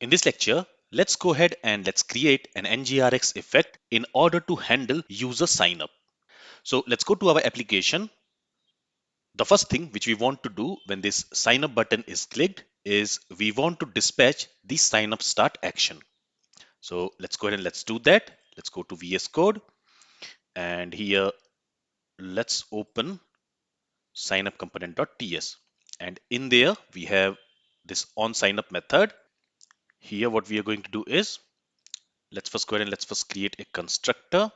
In this lecture, let's go ahead and let's create an NgRx effect in order to handle user sign up. So let's go to our application. The first thing which we want to do when this sign up button is clicked is we want to dispatch the sign up start action. So let's go ahead and let's do that. Let's go to VS Code and here let's open signupComponent.ts, and in there we have this onSignup method. Here what we are going to do is let's first go ahead and let's first create a constructor,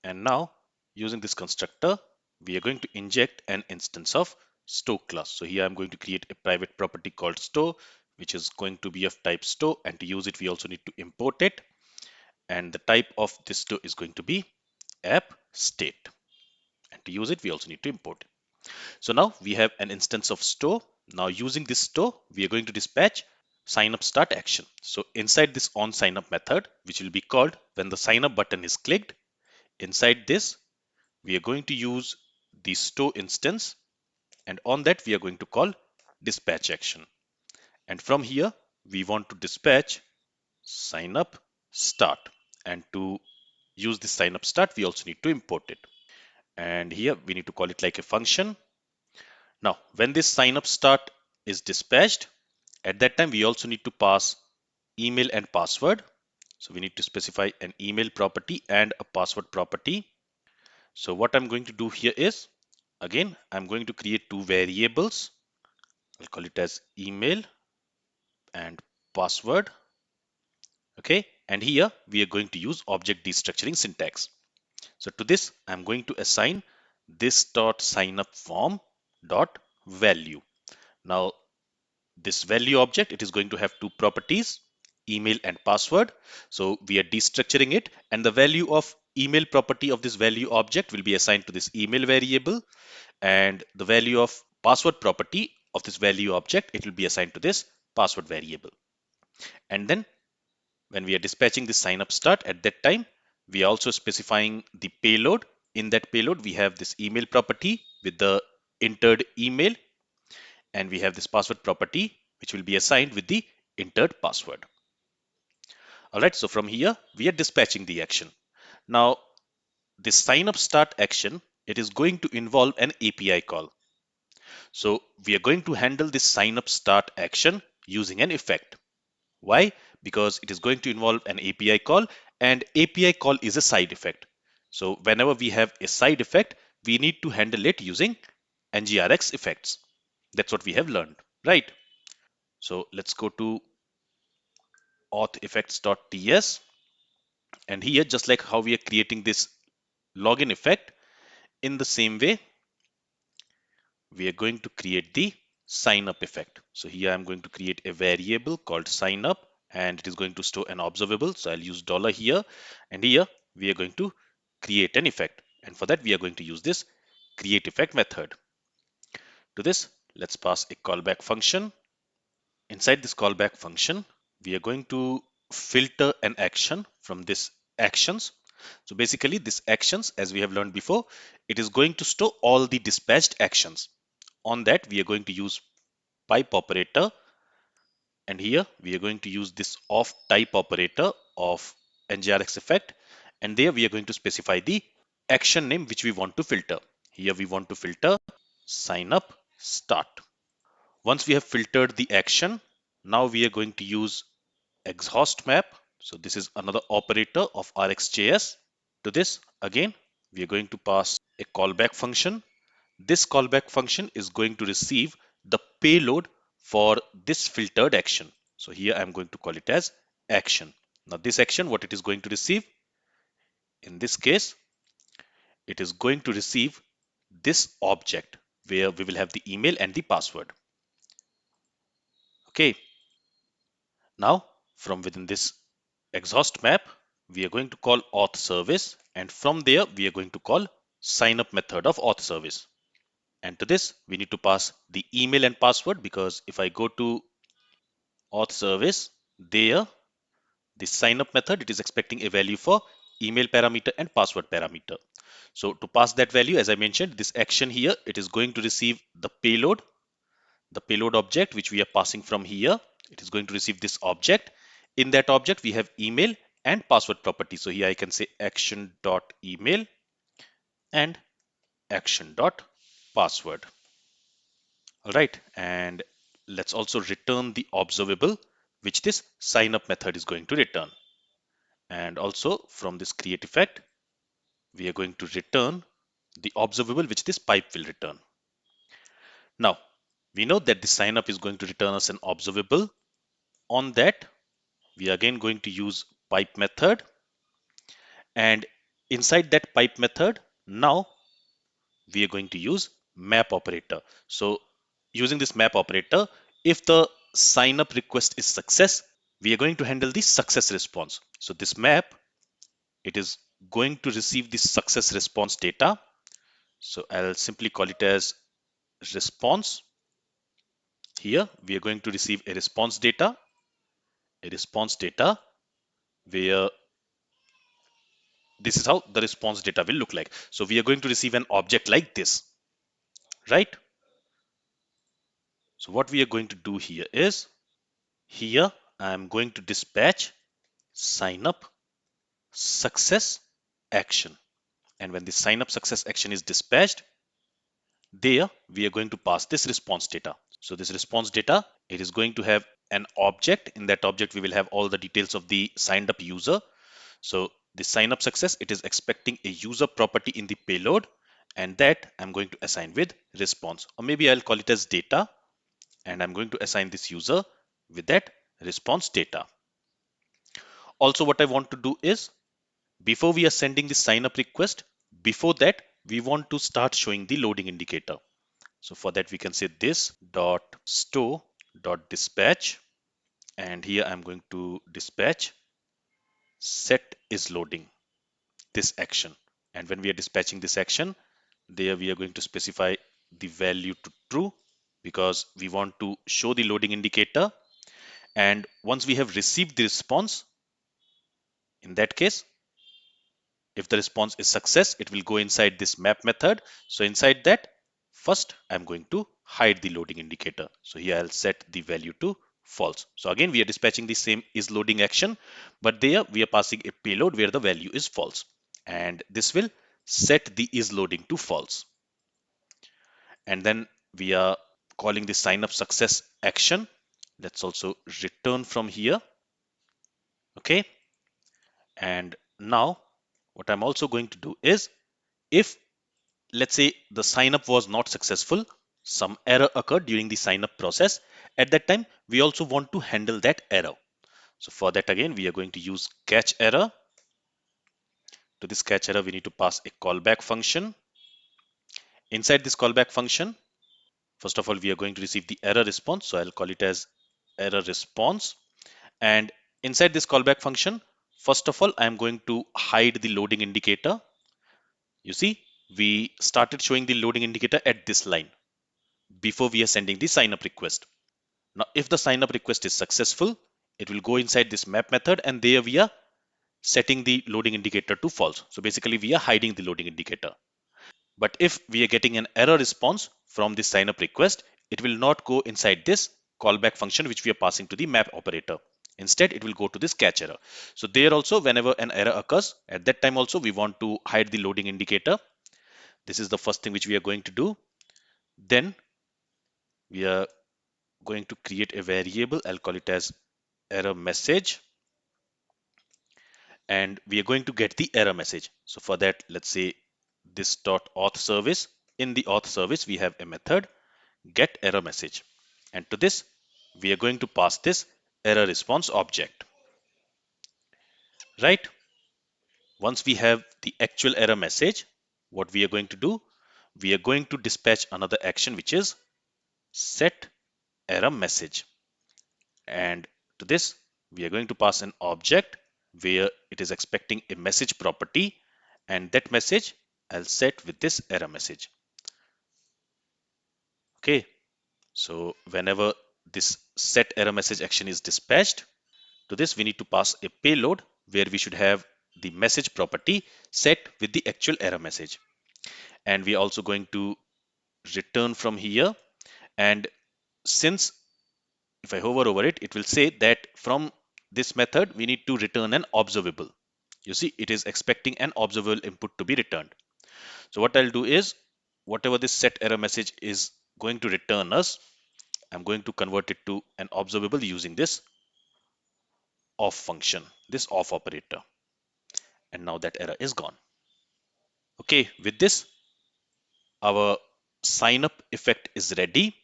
and now using this constructor we are going to inject an instance of store class. So here I'm going to create a private property called store, which is going to be of type store, and to use it we also need to import it, and the type of this store is going to be app state, and to use it we also need to import it. So now we have an instance of store. Now using this store we are going to dispatch signupStart action. So inside this onSignup method, which will be called when the signup button is clicked, inside this we are going to use the store instance, and on that we are going to call dispatch action, and from here we want to dispatch signupStart, and to use this signupStart we also need to import it, and here we need to call it like a function. Now when this signupStart is dispatched, at that time we also need to pass email and password. So we need to specify an email property and a password property. So what I'm going to do here is, again, I'm going to create two variables. I'll call it as email and password. Okay, and here we are going to use object destructuring syntax. So to this, I'm going to assign this dot signup form dot value. Now this value object, it is going to have two properties, email and password. So we are destructuring it, and the value of email property of this value object will be assigned to this email variable, and the value of password property of this value object, it will be assigned to this password variable. And then when we are dispatching the signup start, at that time we are also specifying the payload. In that payload we have this email property with the entered email, and we have this password property which will be assigned with the entered password. Alright, so from here we are dispatching the action. Now this sign up start action, it is going to involve an API call. So we are going to handle this sign up start action using an effect. Why? Because it is going to involve an API call, and API call is a side effect. So whenever we have a side effect, we need to handle it using NgRx effects. That's what we have learned, right? So let's go to authEffects.ts, and here, just like how we are creating this login effect, in the same way we are going to create the sign up effect. So here I'm going to create a variable called sign up, and it is going to store an observable. So I'll use dollar here, and here we are going to create an effect, and for that we are going to use this createEffect method. To this, let's pass a callback function. Inside this callback function, we are going to filter an action from this actions. So basically this actions, as we have learned before, it is going to store all the dispatched actions. On that we are going to use pipe operator, and here we are going to use this ofType operator of NgRx effect, and there we are going to specify the action name which we want to filter. Here we want to filter signupStart. Once we have filtered the action, now we are going to use exhaustMap. So this is another operator of RxJS. To this, again, we are going to pass a callback function. This callback function is going to receive the payload for this filtered action. So here I'm going to call it as action. Now this action, what it is going to receive? In this case, it is going to receive this object where we will have the email and the password. Okay. Now from within this exhaust map, we are going to call authService, and from there we are going to call signup method of authService. And to this we need to pass the email and password, because if I go to authService, there the signup method, it is expecting a value for email parameter and password parameter. So to pass that value, as I mentioned, this action here, it is going to receive the payload object which we are passing from here. It is going to receive this object, in that object we have email and password property. So here I can say action.email and action.password. All right, and let's also return the observable which this signup method is going to return. And also from this create effect, we are going to return the observable which this pipe will return. Now, we know that the signup is going to return us an observable. On that, we are again going to use pipe method, and inside that pipe method, now we are going to use map operator. So using this map operator, if the signup request is success, we are going to handle the success response. So this map, it is going to receive the success response data. So I'll simply call it as response. Here we are going to receive a response data where this is how the response data will look like. So we are going to receive an object like this, right? So what we are going to do here is, here I am going to dispatch signup success action. And when the signup success action is dispatched, there we are going to pass this response data. So this response data, it is going to have an object. In that object, we will have all the details of the signed up user. So the signup success, it is expecting a user property in the payload, and that I'm going to assign with response, or maybe I'll call it as data, and I'm going to assign this user with that response data. Also, what I want to do is, before we are sending the sign up request, before that, we want to start showing the loading indicator. So for that, we can say this dot store dot dispatch, and here I'm going to dispatch set is loading this action. And when we are dispatching this action, there we are going to specify the value to true, because we want to show the loading indicator. And once we have received the response, in that case, if the response is success, it will go inside this map method. So inside that, first I'm going to hide the loading indicator. So here I'll set the value to false. So again, we are dispatching the same is loading action, but there we are passing a payload where the value is false. And this will set the is loading to false. And then we are calling the sign up success action. Let's also return from here. Okay. And now what I'm also going to do is, if let's say the sign up was not successful, some error occurred during the sign up process, at that time we also want to handle that error. So for that, again, we are going to use catchError. To this catchError, we need to pass a callback function. Inside this callback function, first of all, we are going to receive the error response. So I'll call it as error response. And inside this callback function, first of all, I'm going to hide the loading indicator. You see, we started showing the loading indicator at this line before we are sending the sign up request. Now, if the sign up request is successful, it will go inside this map method, and there we are setting the loading indicator to false. So basically, we are hiding the loading indicator. But if we are getting an error response from this sign up request, it will not go inside this callback function which we are passing to the map operator. Instead, it will go to this catch error. So there also, whenever an error occurs, at that time also we want to hide the loading indicator. This is the first thing which we are going to do. Then we are going to create a variable. I'll call it as error message, and we are going to get the error message. So for that, let's say this dot auth service. In the auth service, we have a method get error message, and to this we are going to pass this error response object. Right? Once we have the actual error message, what we are going to do, we are going to dispatch another action which is set error message. And to this, we are going to pass an object where it is expecting a message property, and that message I'll set with this error message. Okay, so whenever this set error message action is dispatched, to this we need to pass a payload where we should have the message property set with the actual error message. And we are also going to return from here. And since if I hover over it, it will say that from this method, we need to return an observable. You see, it is expecting an observable input to be returned. So what I'll do is, whatever this set error message is going to return us, I'm going to convert it to an observable using this auth function, this auth operator. And now that error is gone. Okay, with this, our sign up effect is ready.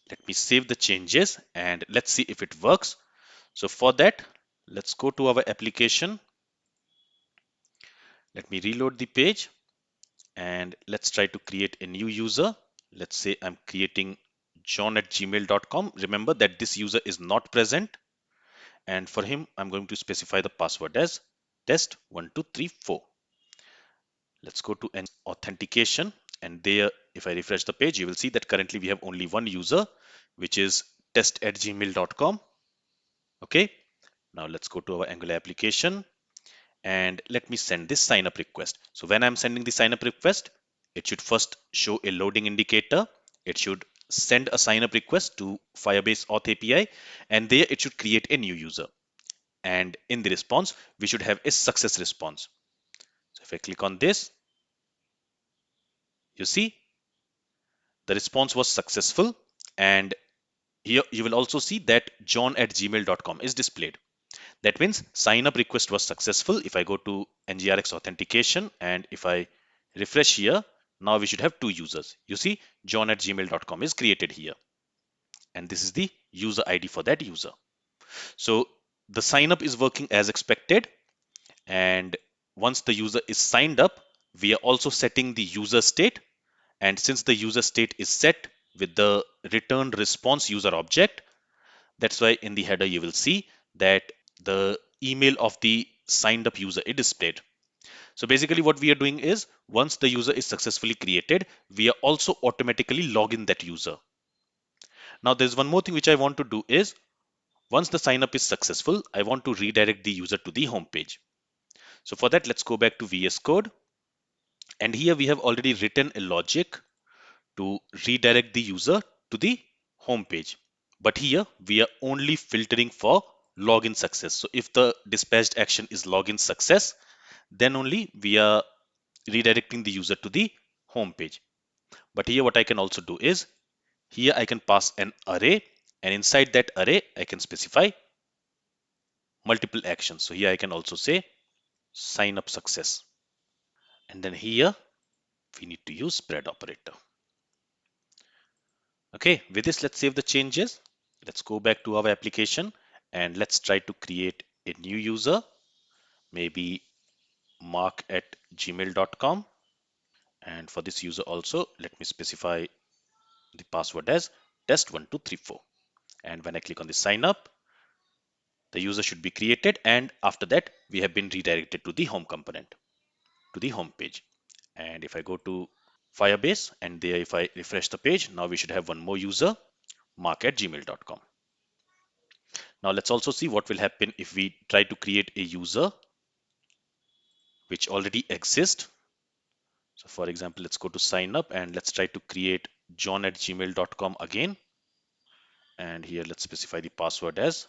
Let me save the changes and let's see if it works. So for that, let's go to our application. Let me reload the page and let's try to create a new user. Let's say I'm creating john@gmail.com. Remember that this user is not present. And for him, I'm going to specify the password as test1234. Let's go to an authentication. And there, if I refresh the page, you will see that currently we have only one user, which is test@gmail.com. Okay. Now let's go to our Angular application and let me send this sign up request. So when I'm sending the sign up request, it should first show a loading indicator. It should send a sign up request to Firebase Auth API, and there it should create a new user. And in the response, we should have a success response. So if I click on this, you see the response was successful. And here you will also see that john@gmail.com is displayed. That means sign up request was successful. If I go to NgRx authentication and if I refresh here, now we should have two users. You see, john@gmail.com is created here. And this is the user ID for that user. So the sign up is working as expected. And once the user is signed up, we are also setting the user state. And since the user state is set with the return response user object, that's why in the header you will see that the email of the signed up user is displayed. So basically what we are doing is, once the user is successfully created, we are also automatically log in that user. Now there's one more thing which I want to do is, once the sign up is successful, I want to redirect the user to the home page. So for that, let's go back to VS Code. And here we have already written a logic to redirect the user to the home page. But here we are only filtering for login success. So if the dispatched action is login success, then only we are redirecting the user to the home page. But here what I can also do is, here I can pass an array, and inside that array I can specify multiple actions. So here I can also say sign up success. And then here we need to use spread operator. Okay, with this, let's save the changes. Let's go back to our application and let's try to create a new user, maybe mark@gmail.com. And for this user also, let me specify the password as test1234. And when I click on the sign up, the user should be created. And after that, we have been redirected to the home component, to the home page. And if I go to Firebase and there, if I refresh the page, now we should have one more user, mark@gmail.com. Now let's also see what will happen if we try to create a user which already exists. So for example, let's go to sign up and let's try to create john@gmail.com again. And here let's specify the password as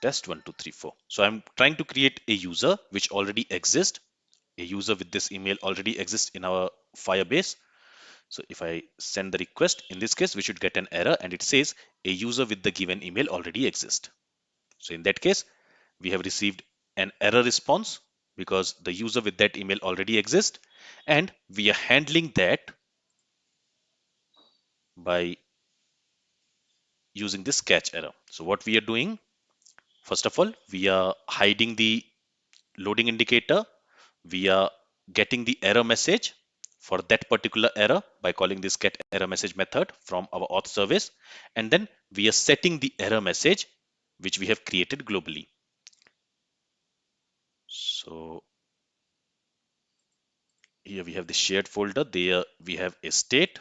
test1234. So I'm trying to create a user which already exists. A user with this email already exists in our Firebase. So if I send the request, in this case, we should get an error and it says a user with the given email already exists. So in that case, we have received an error response because the user with that email already exists, and we are handling that by using this catch error. So what we are doing, first of all, we are hiding the loading indicator. We are getting the error message for that particular error by calling this get error message method from our auth service. And then we are setting the error message which we have created globally. So here we have the shared folder. There we have a state.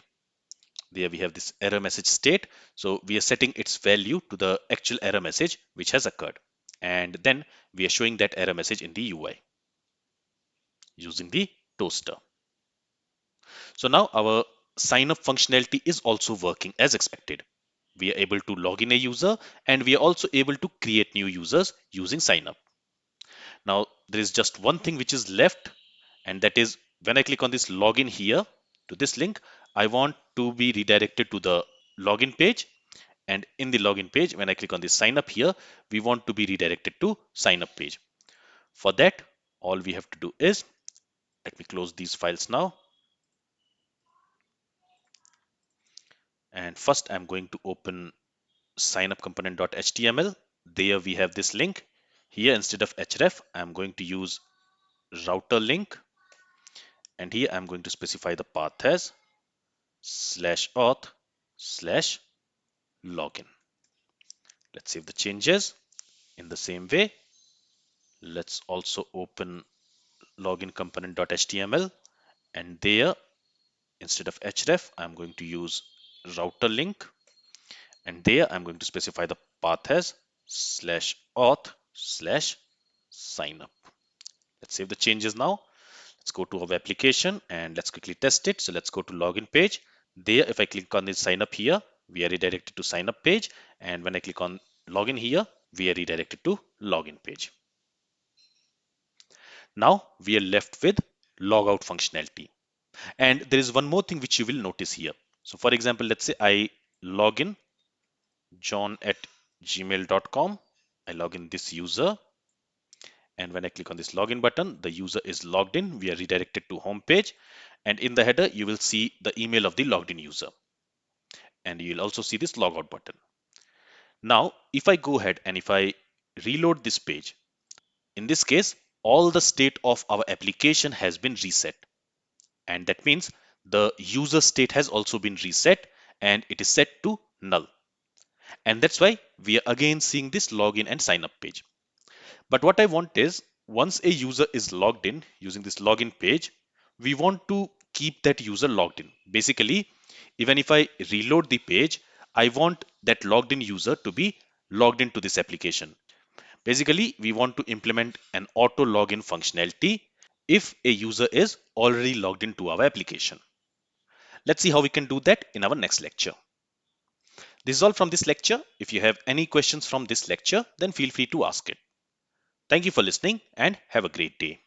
There we have this error message state. So we are setting its value to the actual error message which has occurred. And then we are showing that error message in the UI using the toaster. So now our sign up functionality is also working as expected. We are able to log in a user, and we are also able to create new users using signup. Now, there is just one thing which is left, and that is when I click on this login here to this link, I want to be redirected to the login page. And in the login page, when I click on this sign up here, we want to be redirected to sign up page. For that, all we have to do is, let me close these files now. And first, I'm going to open signupComponent.html. There we have this link. Here, instead of href, I'm going to use routerLink. And here, I'm going to specify the path as /auth/login. Let's save the changes. In the same way, let's also open logincomponent.html, and there, instead of href, I'm going to use routerLink, and there I'm going to specify the path as /auth/signup. Let's save the changes now. Let's go to our application and let's quickly test it. So let's go to login page. There, if I click on this sign up here, we are redirected to sign up page. And when I click on login here, we are redirected to login page. Now we are left with logout functionality. And there is one more thing which you will notice here. So for example, let's say I log in john@gmail.com. I log in this user. And when I click on this login button, the user is logged in. We are redirected to home page. And in the header, you will see the email of the logged in user. And you'll also see this logout button. Now, if I go ahead and if I reload this page, in this case, all the state of our application has been reset. And that means the user state has also been reset and it is set to null. And that's why we are again seeing this login and sign up page. But what I want is, once a user is logged in using this login page, we want to keep that user logged in. Basically, even if I reload the page, I want that logged in user to be logged into this application. Basically, we want to implement an auto login functionality if a user is already logged into our application. Let's see how we can do that in our next lecture. This is all from this lecture. If you have any questions from this lecture, then feel free to ask it. Thank you for listening and have a great day.